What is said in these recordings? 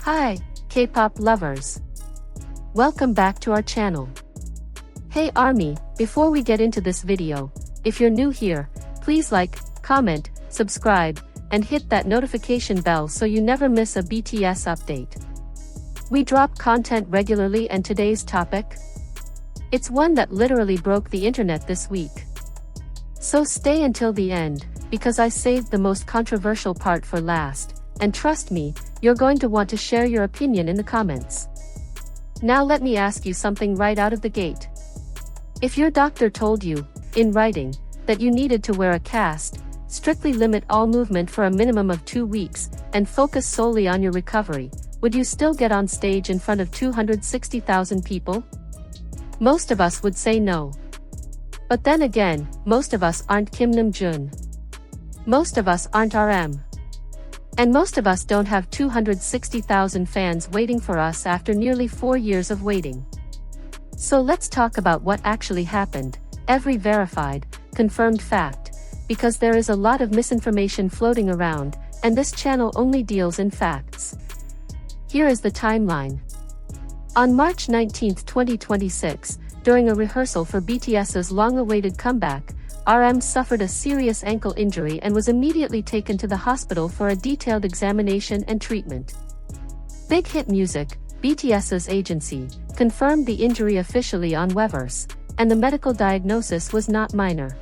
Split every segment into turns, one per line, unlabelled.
Hi, K-pop lovers. Welcome back to our channel. Hey ARMY, before we get into this video, if you're new here, please like, comment, subscribe, and hit that notification bell so you never miss a BTS update. We drop content regularly, and today's topic? It's one that literally broke the internet this week. So stay until the end, because I saved the most controversial part for last, and trust me, you're going to want to share your opinion in the comments. Now let me ask you something right out of the gate. If your doctor told you, in writing, that you needed to wear a cast, strictly limit all movement for a minimum of 2 weeks, and focus solely on your recovery, would you still get on stage in front of 260,000 people? Most of us would say no. But then again, most of us aren't Namjoon. Most of us aren't RM. And most of us don't have 260,000 fans waiting for us after nearly 4 years of waiting. So let's talk about what actually happened, every verified, confirmed fact, because there is a lot of misinformation floating around, and this channel only deals in facts. Here is the timeline. On March 19, 2026, during a rehearsal for BTS's long-awaited comeback, RM suffered a serious ankle injury and was immediately taken to the hospital for a detailed examination and treatment. Big Hit Music, BTS's agency, confirmed the injury officially on Weverse, and the medical diagnosis was not minor.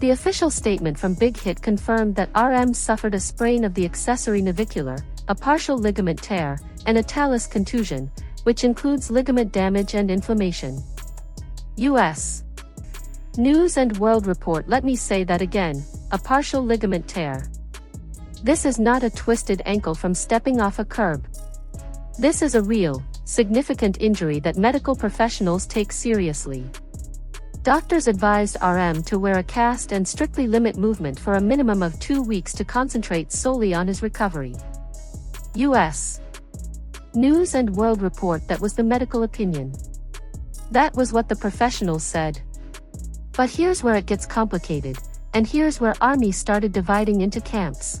The official statement from Big Hit confirmed that RM suffered a sprain of the accessory navicular, a partial ligament tear, and a talus contusion, which includes ligament damage and inflammation. U.S. News and World Report. Let me say that again, a partial ligament tear. This is not a twisted ankle from stepping off a curb. This is a real, significant injury that medical professionals take seriously. Doctors advised RM to wear a cast and strictly limit movement for a minimum of 2 weeks to concentrate solely on his recovery. U.S. News and World Report. That was the medical opinion. That was what the professionals said. But here's where it gets complicated, and here's where ARMY started dividing into camps.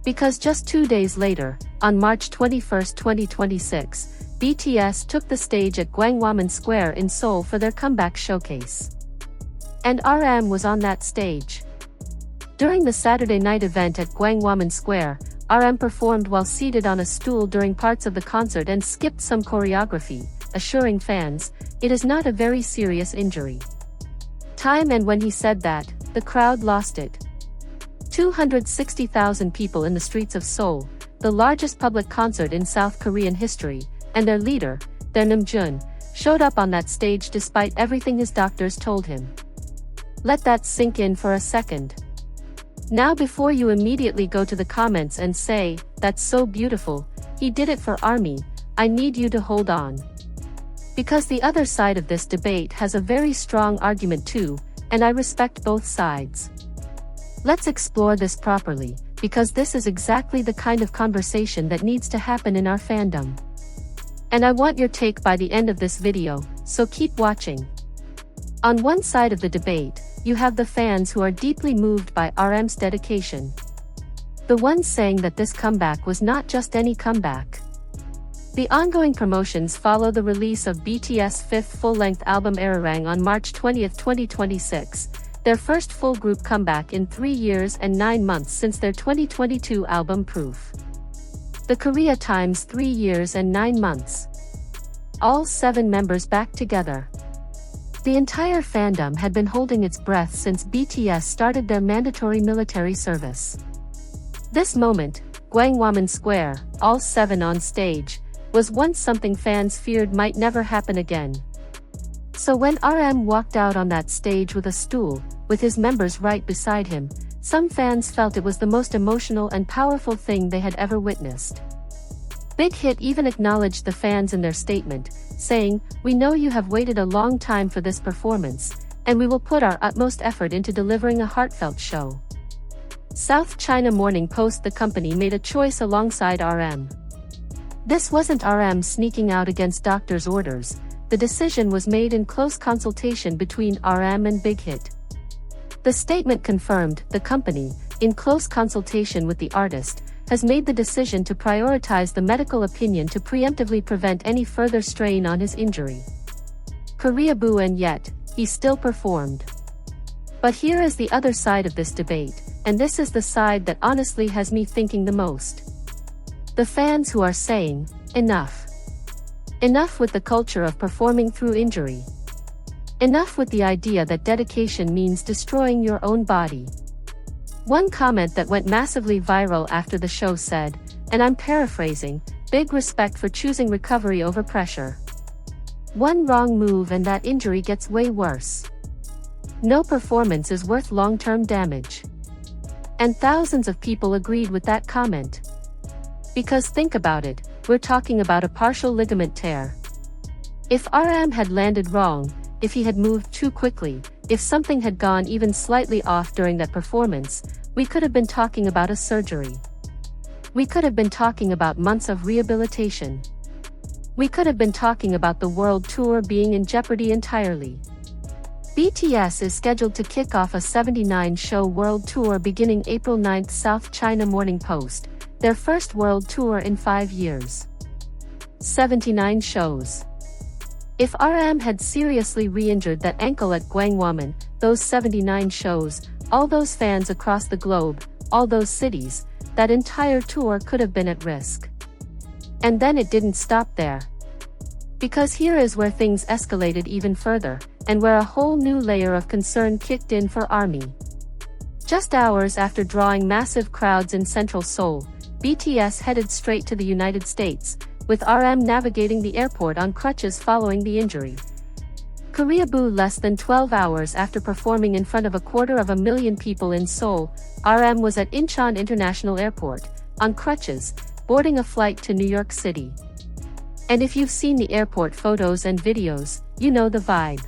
Because just 2 days later, on March 21, 2026, BTS took the stage at Gwanghwamun Square in Seoul for their comeback showcase. And RM was on that stage. During the Saturday night event at Gwanghwamun Square, RM performed while seated on a stool during parts of the concert and skipped some choreography, assuring fans, "It is not a very serious injury." And when he said that, the crowd lost it. 260,000 people in the streets of Seoul, the largest public concert in South Korean history, and their leader, their Namjoon, showed up on that stage despite everything his doctors told him. Let that sink in for a second. Now before you immediately go to the comments and say, "That's so beautiful, he did it for ARMY," I need you to hold on. Because the other side of this debate has a very strong argument too, and I respect both sides. Let's explore this properly, because this is exactly the kind of conversation that needs to happen in our fandom. And I want your take by the end of this video, so keep watching. On one side of the debate, you have the fans who are deeply moved by RM's dedication. The ones saying that this comeback was not just any comeback. The ongoing promotions follow the release of BTS' fifth full-length album RM on March 20, 2026, their first full group comeback in 3 years and 9 months since their 2022 album Proof. The Korea times 3 years and 9 months. All 7 members back together. The entire fandom had been holding its breath since BTS started their mandatory military service. This moment, Gwanghwamun Square, all 7 on stage, was once something fans feared might never happen again. So when RM walked out on that stage with a stool, with his members right beside him, some fans felt it was the most emotional and powerful thing they had ever witnessed. Big Hit even acknowledged the fans in their statement, saying, "We know you have waited a long time for this performance, and we will put our utmost effort into delivering a heartfelt show." South China Morning Post. The company made a choice alongside RM. This wasn't RM sneaking out against doctors' orders. The decision was made in close consultation between RM and Big Hit. The statement confirmed the company, in close consultation with the artist, has made the decision to prioritize the medical opinion to preemptively prevent any further strain on his injury. Korea boo, and yet, he still performed. But here is the other side of this debate, and this is the side that honestly has me thinking the most. The fans who are saying, enough. Enough with the culture of performing through injury. Enough with the idea that dedication means destroying your own body. One comment that went massively viral after the show said, and I'm paraphrasing, "Big respect for choosing recovery over pressure. One wrong move and that injury gets way worse. No performance is worth long-term damage." And thousands of people agreed with that comment. Because think about it, we're talking about a partial ligament tear. If RM had landed wrong, if he had moved too quickly, if something had gone even slightly off during that performance, we could have been talking about a surgery. We could have been talking about months of rehabilitation. We could have been talking about the world tour being in jeopardy entirely. BTS is scheduled to kick off a 79-show world tour beginning April 9, South China Morning Post, their first world tour in 5 years. 79 shows. If RM had seriously re-injured that ankle at Gwanghwamun, those 79 shows, all those fans across the globe, all those cities, that entire tour could have been at risk. And then it didn't stop there. Because here is where things escalated even further, and where a whole new layer of concern kicked in for ARMY. Just hours after drawing massive crowds in central Seoul, BTS headed straight to the United States, with RM navigating the airport on crutches following the injury. Korea boo. Less than 12 hours after performing in front of 250,000 people in Seoul, RM was at Incheon International Airport, on crutches, boarding a flight to New York City. And if you've seen the airport photos and videos, you know the vibe.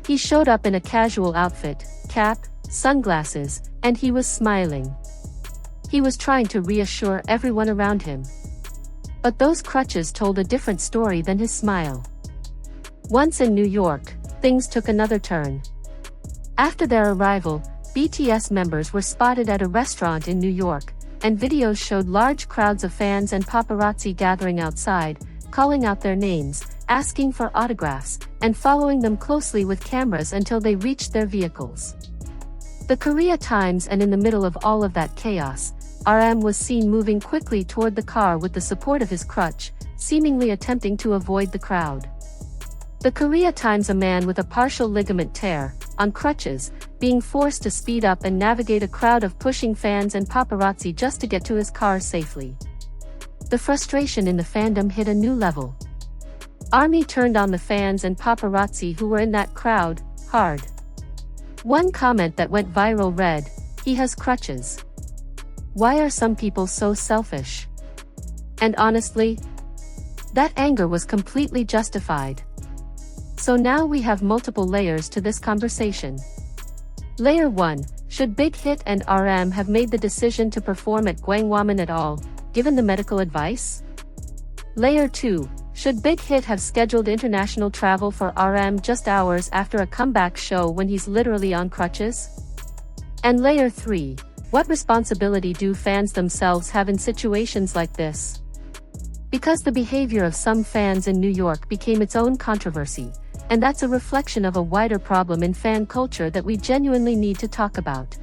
He showed up in a casual outfit, cap, sunglasses, and he was smiling. He was trying to reassure everyone around him. But those crutches told a different story than his smile. Once in New York, things took another turn. After their arrival, BTS members were spotted at a restaurant in New York, and videos showed large crowds of fans and paparazzi gathering outside, calling out their names, asking for autographs, and following them closely with cameras until they reached their vehicles. The Korea Times, and in the middle of all of that chaos, RM was seen moving quickly toward the car with the support of his crutch, seemingly attempting to avoid the crowd. The Korea Times, a man with a partial ligament tear, on crutches, being forced to speed up and navigate a crowd of pushing fans and paparazzi just to get to his car safely. The frustration in the fandom hit a new level. ARMY turned on the fans and paparazzi who were in that crowd, hard. One comment that went viral read, "He has crutches. Why are some people so selfish?" And honestly, that anger was completely justified. So now we have multiple layers to this conversation. Layer 1, should Big Hit and RM have made the decision to perform at Gwanghwamun at all, given the medical advice? Layer 2, should Big Hit have scheduled international travel for RM just hours after a comeback show when he's literally on crutches? And Layer 3, what responsibility do fans themselves have in situations like this? Because the behavior of some fans in New York became its own controversy, and that's a reflection of a wider problem in fan culture that we genuinely need to talk about.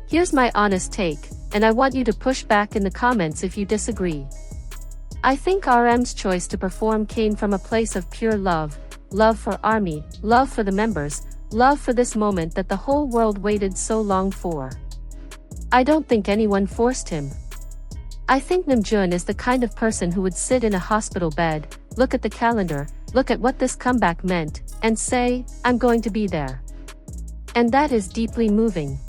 Here's my honest take, and I want you to push back in the comments if you disagree. I think RM's choice to perform came from a place of pure love, love for ARMY, love for the members, love for this moment that the whole world waited so long for. I don't think anyone forced him. I think Namjoon is the kind of person who would sit in a hospital bed, look at the calendar, look at what this comeback meant, and say, "I'm going to be there." And that is deeply moving.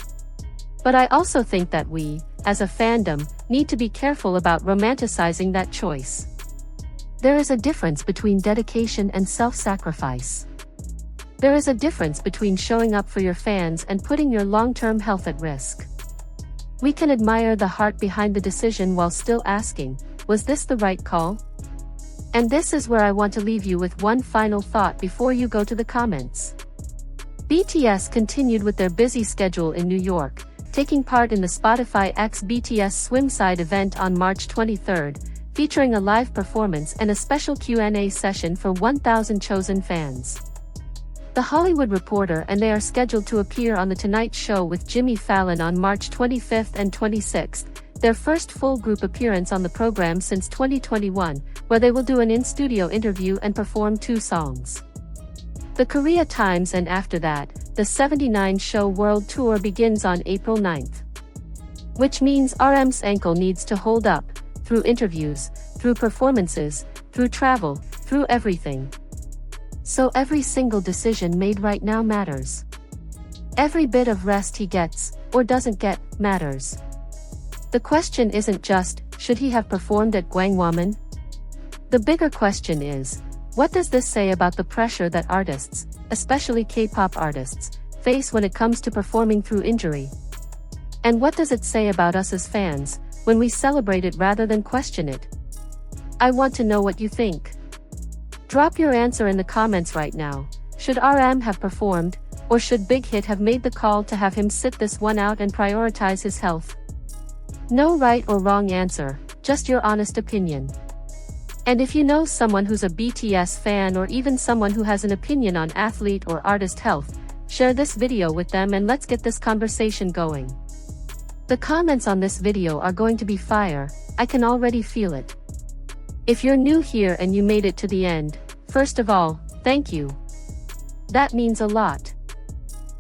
But I also think that we, as a fandom, need to be careful about romanticizing that choice. There is a difference between dedication and self-sacrifice. There is a difference between showing up for your fans and putting your long-term health at risk. We can admire the heart behind the decision while still asking, was this the right call? And this is where I want to leave you with one final thought before you go to the comments. BTS continued with their busy schedule in New York, taking part in the Spotify X BTS Swimside event on March 23, featuring a live performance and a special Q&A session for 1,000 chosen fans. The Hollywood Reporter and they are scheduled to appear on The Tonight Show with Jimmy Fallon on March 25 and 26, their first full group appearance on the program since 2021, where they will do an in-studio interview and perform 2 songs. The Korea Times, and after that, the 79 Show World Tour begins on April 9th. Which means RM's ankle needs to hold up, through interviews, through performances, through travel, through everything. So every single decision made right now matters. Every bit of rest he gets, or doesn't get, matters. The question isn't just, should he have performed at Gwangwamun? The bigger question is, what does this say about the pressure that artists, especially K-pop artists, face when it comes to performing through injury? And what does it say about us as fans, when we celebrate it rather than question it? I want to know what you think. Drop your answer in the comments right now. Should RM have performed, or should Big Hit have made the call to have him sit this one out and prioritize his health? No right or wrong answer, just your honest opinion. And if you know someone who's a BTS fan or even someone who has an opinion on athlete or artist health, share this video with them and let's get this conversation going. The comments on this video are going to be fire, I can already feel it. If you're new here and you made it to the end, first of all, thank you. That means a lot.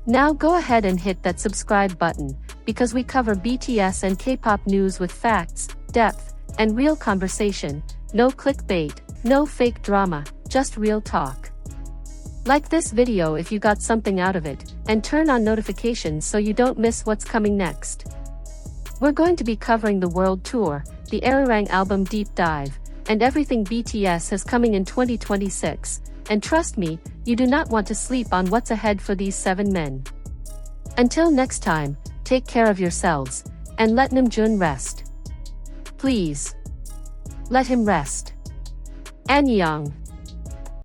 Now go ahead and hit that subscribe button, because we cover BTS and K-pop news with facts, depth, and real conversation, no clickbait, no fake drama, just real talk. Like this video if you got something out of it, and turn on notifications so you don't miss what's coming next. We're going to be covering the world tour, the RM album deep dive, and everything BTS has coming in 2026, and trust me, you do not want to sleep on what's ahead for these 7 men. Until next time, take care of yourselves, and let Namjoon rest. Please. Let him rest. Annyeong.